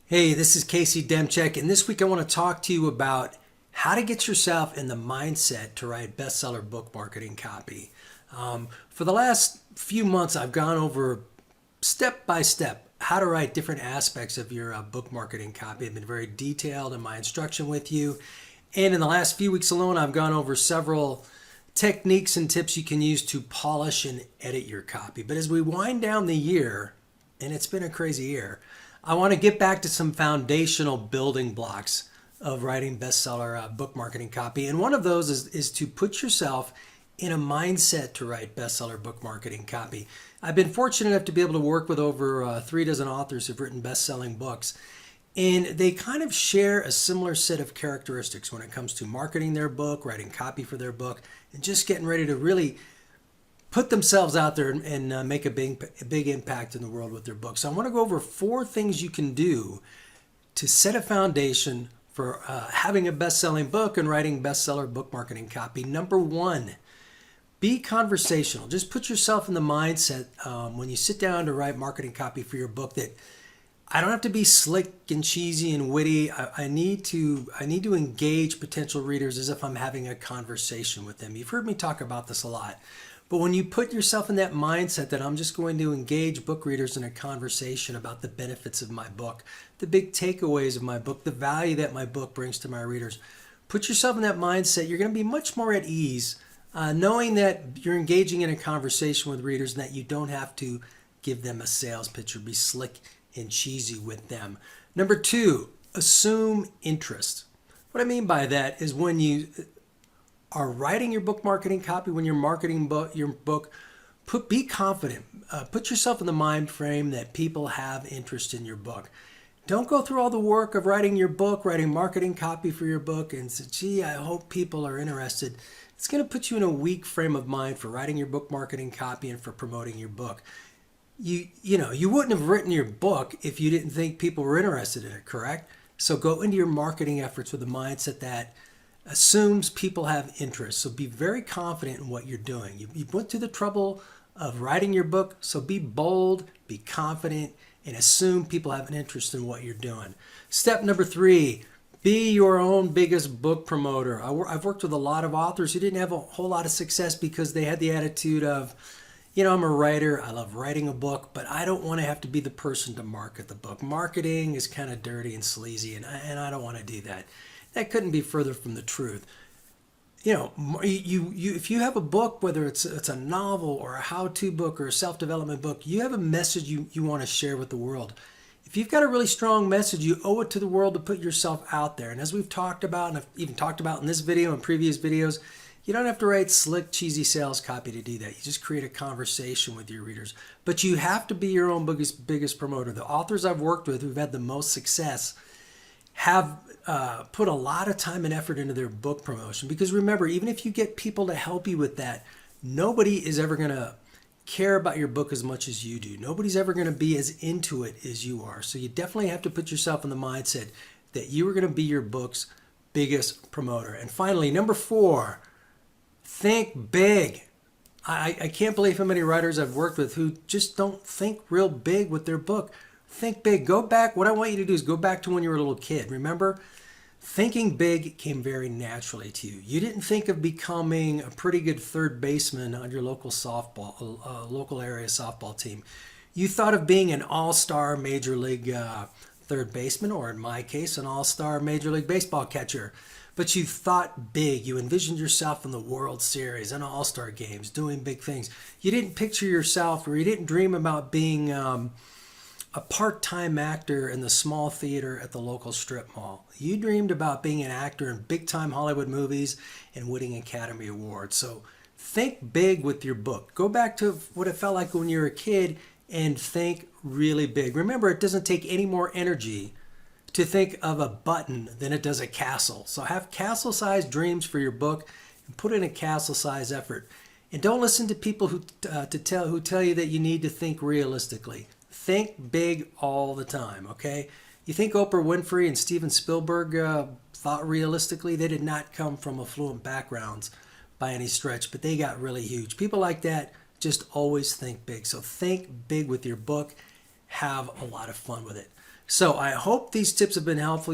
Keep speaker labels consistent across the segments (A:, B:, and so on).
A: Hey, this is Casey Demchek, and this week I want to talk to you about how to get yourself in the mindset to write bestseller book marketing copy. For the last few months, I've gone over step by step how to write different aspects of your book marketing copy. I've been very detailed in my instruction with you. And in the last few weeks alone, I've gone over several techniques and tips you can use to polish and edit your copy. But as we wind down the year, and it's been a crazy year, I want to get back to some foundational building blocks of writing bestseller book marketing copy. And one of those is to put yourself in a mindset to write bestseller book marketing copy. I've been fortunate enough to be able to work with over 3 dozen authors who've written best-selling books. And they kind of share a similar set of characteristics when it comes to marketing their book, writing copy for their book, and just getting ready to really put themselves out there and make a big impact in the world with their book. So I want to go over 4 things you can do to set a foundation for having a best-selling book and writing bestseller book marketing copy. Number 1, be conversational. Just put yourself in the mindset when you sit down to write marketing copy for your book that I don't have to be slick and cheesy and witty. I need to engage potential readers as if I'm having a conversation with them. You've heard me talk about this a lot. But when you put yourself in that mindset that I'm just going to engage book readers in a conversation about the benefits of my book, the big takeaways of my book, the value that my book brings to my readers, put yourself in that mindset, you're going to be much more at ease knowing that you're engaging in a conversation with readers and that you don't have to give them a sales pitch or be slick and cheesy with them. Number 2, assume interest. What I mean by that is when you are writing your book marketing copy, when you're marketing your book, be confident. Put yourself in the mind frame that people have interest in your book. Don't go through all the work of writing your book, writing marketing copy for your book, and say, gee, I hope people are interested. It's going to put you in a weak frame of mind for writing your book marketing copy and for promoting your book. You wouldn't have written your book if you didn't think people were interested in it, correct? So go into your marketing efforts with a mindset that assumes people have interest. So be very confident in what you're doing. You went through the trouble of writing your book, so be bold, be confident, and assume people have an interest in what you're doing. Step number 3, be your own biggest book promoter. I've worked with a lot of authors who didn't have a whole lot of success because they had the attitude of, I'm a writer, I love writing a book, but I don't want to have to be the person to market the book. Marketing is kind of dirty and sleazy, and I don't want to do that. That couldn't be further from the truth. If you have a book, whether it's a novel or a how-to book or a self-development book, you have a message you want to share with the world. If you've got a really strong message, you owe it to the world to put yourself out there. And as we've talked about, and I've even talked about in this video and previous videos, you don't have to write slick, cheesy sales copy to do that. You just create a conversation with your readers. But you have to be your own biggest promoter. The authors I've worked with who've had the most success have put a lot of time and effort into their book promotion. Because remember, even if you get people to help you with that, nobody is ever going to care about your book as much as you do. Nobody's ever going to be as into it as you are. So you definitely have to put yourself in the mindset that you are going to be your book's biggest promoter. And finally, number 4, think big. I can't believe how many writers I've worked with who just don't think real big with their book. Think big. Go back. What I want you to do is go back to when you were a little kid. Remember, thinking big came very naturally to you. You didn't think of becoming a pretty good third baseman on your local local area softball team. You thought of being an all-star major league third baseman, or in my case, an all-star major league baseball catcher. But you thought big. You envisioned yourself in the World Series and all-star games, doing big things. You didn't picture yourself, or you didn't dream about being a part-time actor in the small theater at the local strip mall. You dreamed about being an actor in big-time Hollywood movies and winning Academy Awards. So think big with your book. Go back to what it felt like when you were a kid and think really big. Remember, it doesn't take any more energy to think of a button than it does a castle. So have castle-sized dreams for your book and put in a castle-sized effort. And don't listen to people who tell you that you need to think realistically. Think big all the time, okay? You think Oprah Winfrey and Steven Spielberg thought realistically? They did not come from affluent backgrounds by any stretch, but they got really huge. People like that just always think big. So think big with your book. have a lot of fun with it. So I hope these tips have been helpful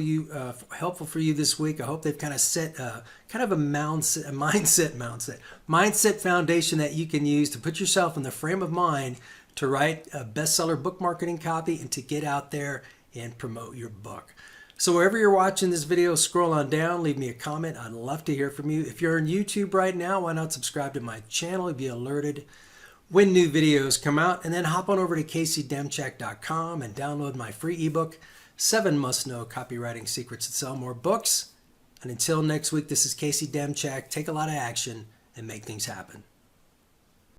A: for you this week. I hope they've kind of set kind of a mindset foundation that you can use to put yourself in the frame of mind to write a bestseller book marketing copy and to get out there and promote your book. So wherever you're watching this video, scroll on down, leave me a comment. I'd love to hear from you. If you're on YouTube right now, why not subscribe to my channel and be alerted when new videos come out, and then hop on over to caseydemcheck.com and download my free ebook, 7 Must-Know Copywriting Secrets That Sell More Books. And until next week, this is Casey Demcheck. Take a lot of action and make things happen.